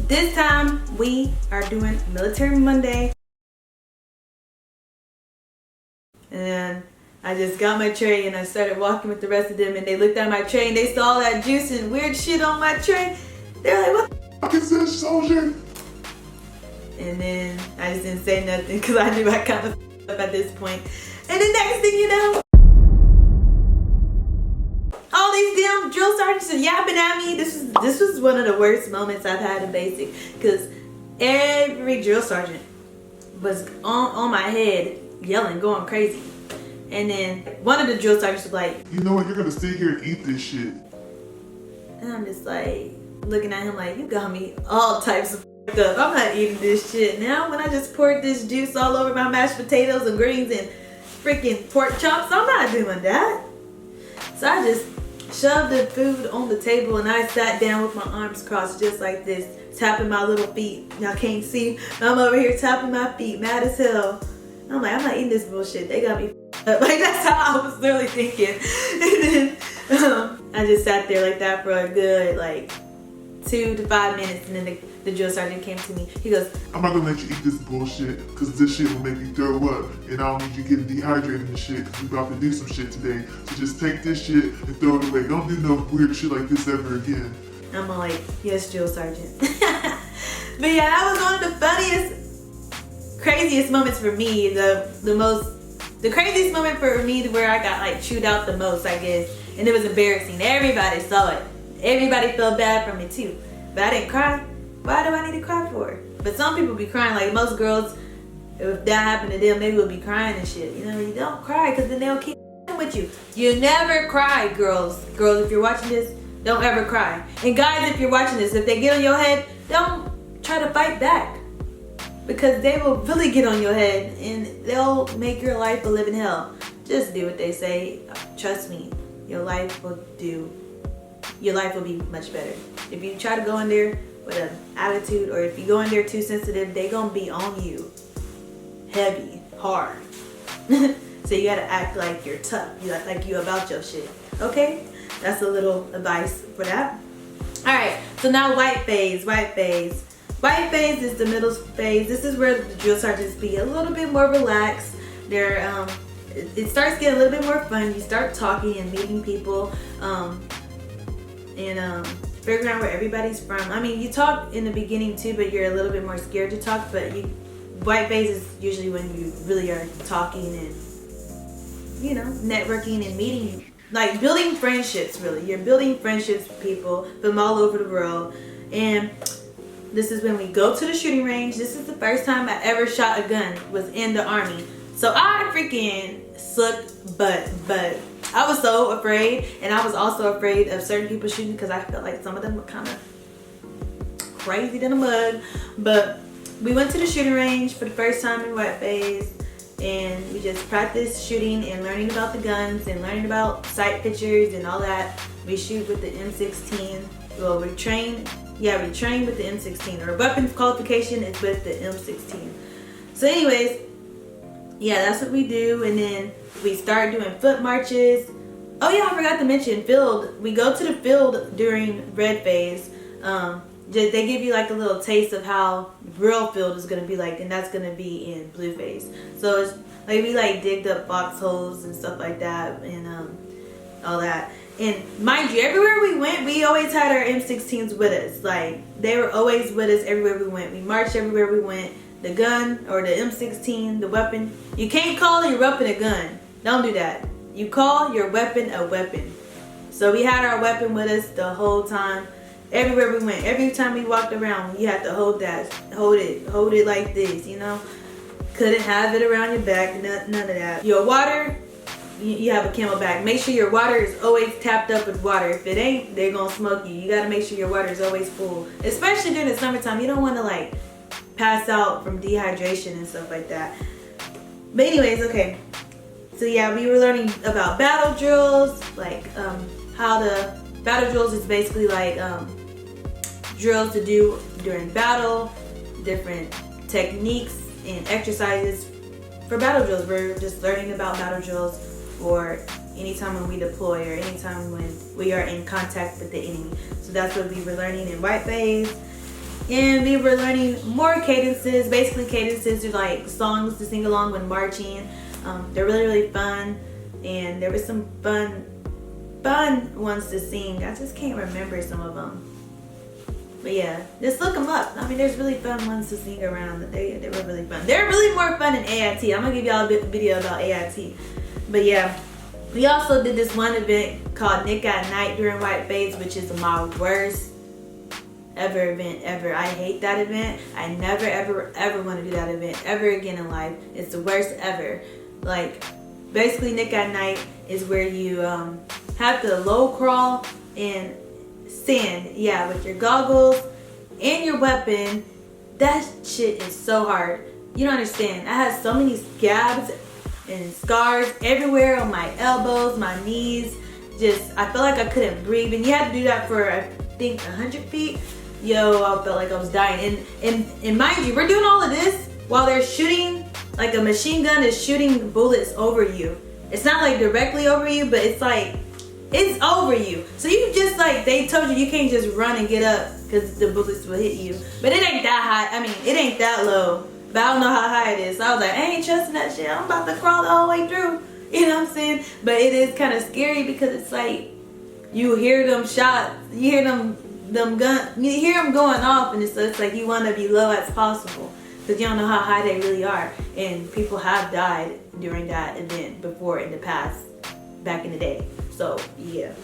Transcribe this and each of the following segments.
This time we are doing Military Monday. And I just got my tray and I started walking with the rest of them, and they looked at my tray and they saw that juice and weird shit on my tray. They're like, what the fuck is this, soldier? And then I just didn't say nothing because I knew I kind of up at this point. And the next thing you know, all these damn drill sergeants are yapping at me. This was one of the worst moments I've had in basic, because every drill sergeant was on my head yelling, going crazy. And then one of the drill sergeants was like, you know what, you're gonna sit here and eat this shit. And I'm just like looking at him like, you got me all types of up. I'm not eating this shit now. When I just poured this juice all over my mashed potatoes and greens and freaking pork chops, I'm not doing that. So I just shoved the food on the table and I sat down with my arms crossed just like this, tapping my little feet. Y'all can't see, I'm over here tapping my feet, mad as hell. I'm like, I'm not eating this bullshit. They got me up. Like, that's how I was literally thinking. And then I just sat there like that for a good like 2 to 5 minutes, and then the drill sergeant came to me. He goes, I'm not gonna let you eat this bullshit, because this shit will make you throw up, and I don't need you getting dehydrated and shit, because we about to do some shit today. So just take this shit and throw it away. Don't do no weird shit like this ever again. I'm like, yes, drill sergeant. But yeah, that was one of the funniest, craziest moments for me. The craziest moment for me where I got like chewed out the most, I guess. And it was embarrassing. Everybody saw it. Everybody felt bad for me too. But I didn't cry. Why do I need to cry for? But some people be crying. Like most girls, if that happened to them, they would be crying and shit. You know, you don't cry because then they'll keep with you. You never cry, girls. Girls, if you're watching this, don't ever cry. And guys, if you're watching this, if they get on your head, don't try to fight back. Because they will really get on your head and they'll make your life a living hell. Just do what they say. Trust me, your life will be much better. If you try to go in there with an attitude, or if you go in there too sensitive, they gonna be on you. Heavy, hard. So you gotta act like you're tough. You act like you about your shit. Okay? That's a little advice for that. Alright, so now white phase. White phase is the middle phase. This is where the drill sergeants be a little bit more relaxed. It starts getting a little bit more fun. You start talking and meeting people, and figuring out where everybody's from. I mean, you talk in the beginning too, but you're a little bit more scared to talk. But white phase is usually when you really are talking and, you know, networking and meeting, like building friendships. Really, you're building friendships with people from all over the world. And this is when we go to the shooting range. This is the first time I ever shot a gun, was in the Army. So I freaking sucked butt. I was so afraid, and I was also afraid of certain people shooting because I felt like some of them were kind of crazy than a mug. But we went to the shooting range for the first time in white phase, and we just practiced shooting and learning about the guns and learning about sight pictures and all that. We shoot with the M16. Well, we train with the M16. Our weapons qualification is with the M16. So anyways, yeah, that's what we do. And then we start doing foot marches. Oh yeah, I forgot to mention field. We go to the field during red phase. They give you like a little taste of how real field is gonna be like, and that's gonna be in blue phase. So it's like we like digged up foxholes and stuff like that, and all that. And mind you, everywhere we went, we always had our M16s with us. Like, they were always with us everywhere we went. We marched everywhere we went. The gun, or the M16, the weapon. You can't call your weapon a gun. Don't do that. You call your weapon a weapon. So we had our weapon with us the whole time. Everywhere we went. Every time we walked around, you had to hold that. Hold it like this, you know. Couldn't have it around your back, none of that. Your water, you have a Camelback. Make sure your water is always tapped up with water. If it ain't, they're gonna smoke you. You gotta make sure your water is always full. Especially during the summertime. You don't wanna like pass out from dehydration and stuff like that. But anyways, okay. So yeah, we were learning about battle drills, like how the battle drills is basically like drills to do during battle, different techniques and exercises for battle drills. We're just learning about battle drills for anytime when we deploy or anytime when we are in contact with the enemy. So that's what we were learning in white phase. And we were learning more cadences. Basically cadences are like songs to sing along when marching. They're really, really fun. And there were some fun ones to sing. I just can't remember some of them. But yeah, just look them up. I mean, there's really fun ones to sing around. They were really fun. They're really more fun than AIT. I'm going to give y'all a video about AIT. But yeah, we also did this one event called Nick at Night during White Phase, which is my worst ever event ever. I hate that event. I never ever want to do that event ever again in life. It's the worst ever. Like, basically Nick at Night is where you have to low crawl and stand, yeah, with your goggles and your weapon. That shit is so hard. You don't understand. I had so many scabs and scars everywhere on my elbows, my knees. Just, I felt like I couldn't breathe. And you had to do that for, I think, 100 feet. Yo, I felt like I was dying. And mind you, we're doing all of this while they're shooting, like a machine gun is shooting bullets over you. It's not like directly over you, but it's like, it's over you. So you just like, they told you can't just run and get up because the bullets will hit you. But it ain't that high. I mean, it ain't that low. But I don't know how high it is. So I was like, I ain't trusting that shit. I'm about to crawl the whole way through. You know what I'm saying? But it is kind of scary because it's like, you hear them shots, you hear them you hear them going off, and it's like you want to be low as possible because you don't know how high they really are. And people have died during that event before in the past, back in the day. So yeah.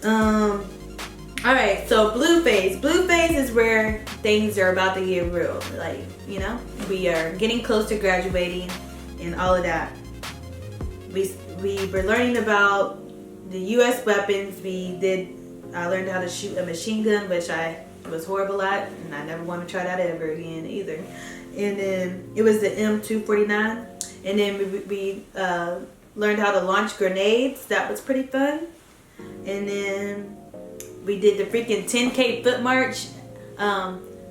Alright, so blue phase. Blue phase is where things are about to get real. Like, you know, we are getting close to graduating and all of that. We were learning about the US weapons. I learned how to shoot a machine gun, which I was horrible at, and I never want to try that ever again either. And then it was the M249. And then we learned how to launch grenades. That was pretty fun. And then we did the freaking 10K foot march.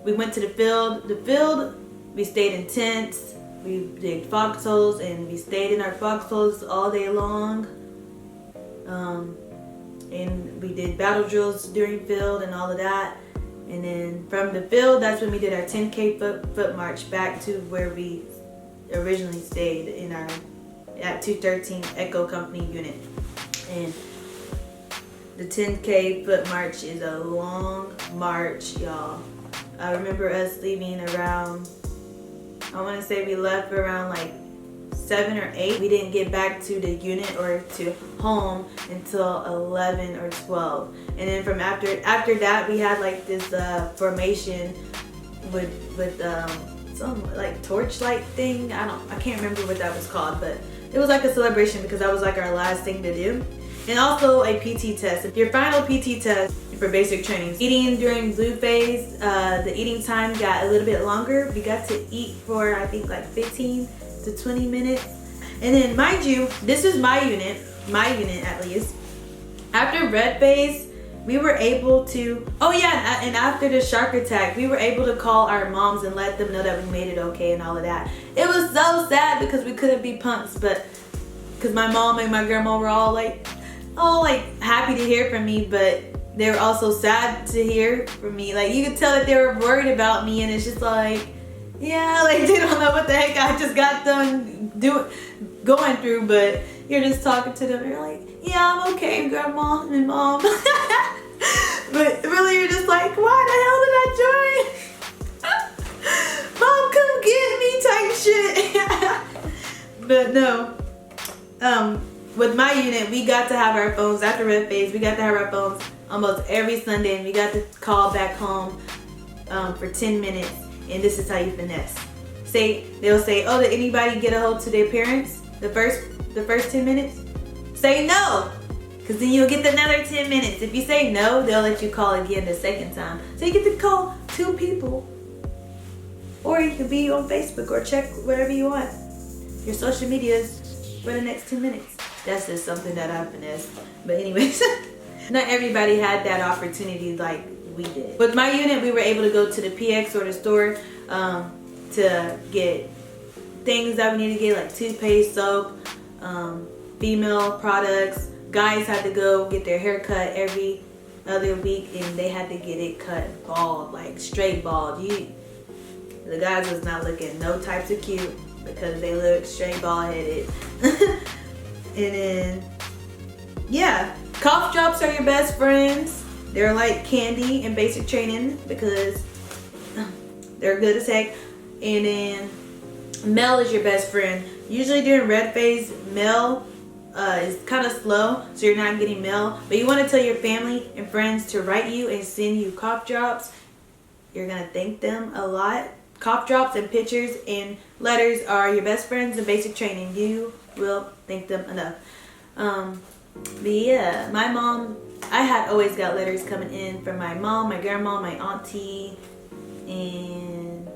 We went to the field. We stayed in tents. We did foxholes, and we stayed in our foxholes all day long. And we did battle drills during field and all of that. And then from the field, that's when we did our 10K foot march back to where we originally stayed in our at 213 Echo Company unit. And the 10K foot march is a long march, y'all. I remember us leaving around, I want to say we left around like 7 or 8. We didn't get back to the unit or to home until 11 or 12. And then from after that, we had like this formation with some like torchlight thing. I can't remember what that was called, but it was like a celebration because that was like our last thing to do. And also a PT test. Your final PT test for basic training. Eating during blue phase, the eating time got a little bit longer. We got to eat for I think like 15 to 20 minutes. And then mind you, this is my unit at least. After red phase, we were able to, oh yeah, and after the shark attack, we were able to call our moms and let them know that we made it okay and all of that. It was so sad because we couldn't be punks, but because my mom and my grandma were all like happy to hear from me, but they were also sad to hear from me. Like you could tell that they were worried about me, and it's just like, yeah, like they don't know what the heck I just got done going through, but you're just talking to them and you're like, yeah, I'm okay, grandma and mom. But really you're just like, why the hell did I join? Mom, come get me type shit. But no, with my unit, we got to have our phones after red phase. We got to have our phones almost every Sunday, and we got to call back home for 10 minutes. And this is how you finesse. They'll say, oh, did anybody get a hold to their parents the first 10 minutes? Say no, because then you'll get another 10 minutes. If you say no, they'll let you call again the second time. So you get to call 2 people. Or you can be on Facebook or check whatever you want. Your social medias for the next 10 minutes. That's just something that I finessed. But anyways, not everybody had that opportunity like we did. With my unit, we were able to go to the PX or the store to get things that we need to get, like toothpaste, soap, female products. Guys had to go get their hair cut every other week, and they had to get it cut bald, like straight bald. The guys was not looking no types of cute because they look straight bald headed. And then, yeah, cough drops are your best friends. They're like candy in basic training because they're good as heck. And then Mel is your best friend. Usually during red phase, Mel is kind of slow, so you're not getting Mel. But you want to tell your family and friends to write you and send you cough drops. You're going to thank them a lot. Cough drops and pictures and letters are your best friends in basic training. You will thank them enough. But yeah, my mom, I had always got letters coming in from my mom, my grandma, my auntie, and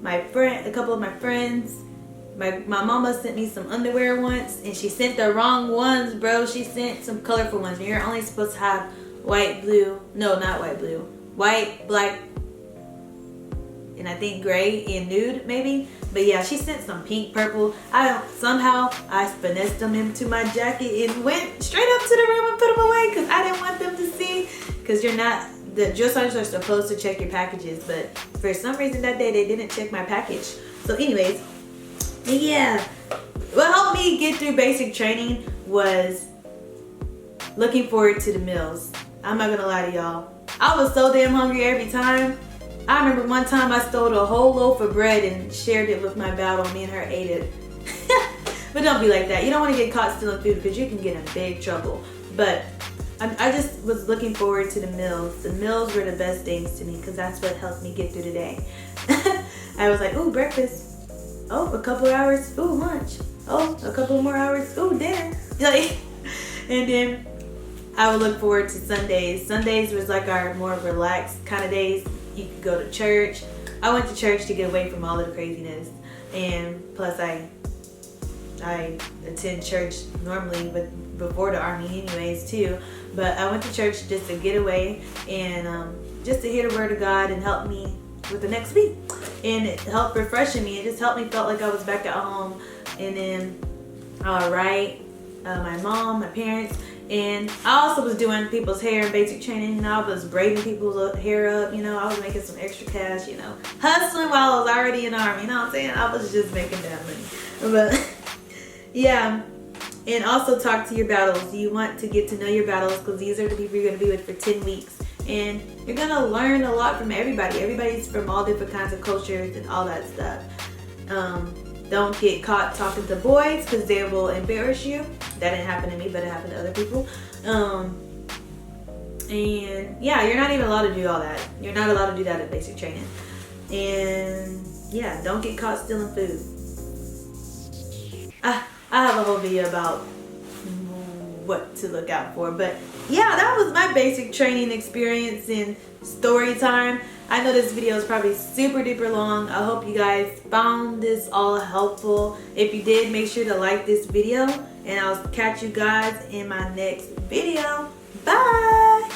my friend, a couple of my friends. My mama sent me some underwear once, and she sent the wrong ones, bro. She sent some colorful ones. And you're only supposed to have white, blue. No, not white, blue. White, black, and I think gray and nude, maybe. But yeah, she sent some pink, purple. Somehow I finessed them into my jacket and went straight up to the room and put them away because I didn't want them to see. Because the drill sergeants are supposed to check your packages, but for some reason that day they didn't check my package. So anyways, yeah, what helped me get through basic training was looking forward to the meals. I'm not gonna lie to y'all. I was so damn hungry every time. I remember one time I stole a whole loaf of bread and shared it with my battle. Me and her ate it. But don't be like that. You don't want to get caught stealing food because you can get in big trouble. But I just was looking forward to the meals. The meals were the best things to me because that's what helped me get through the day. I was like, ooh, breakfast. Oh, a couple of hours. Ooh, lunch. Oh, a couple more hours. Ooh, dinner. And then I would look forward to Sundays. Sundays was like our more relaxed kind of days. You could go to church. I went to church to get away from all of the craziness. And plus I attend church normally before the army anyways too. But I went to church just to get away and just to hear the word of God and help me with the next week. And it helped refreshing me. It just helped me felt like I was back at home. And then my mom, my parents, and I also was doing people's hair in basic training. You know, I was braiding people's hair up. You know, I was making some extra cash. You know, hustling while I was already in the army. You know what I'm saying? I was just making that money. But yeah, and also talk to your battles. You want to get to know your battles because these are the people you're going to be with for 10 weeks. And you're going to learn a lot from everybody. Everybody's from all different kinds of cultures and all that stuff. Don't get caught talking to boys because they will embarrass you. That didn't happen to me, but it happened to other people. And yeah, you're not even allowed to do all that. You're not allowed to do that at basic training. And yeah, don't get caught stealing food. I have a whole video about what to look out for. But yeah, that was my basic training experience in story time. I know this video is probably super duper long. I hope you guys found this all helpful. If you did, make sure to like this video. And I'll catch you guys in my next video. Bye!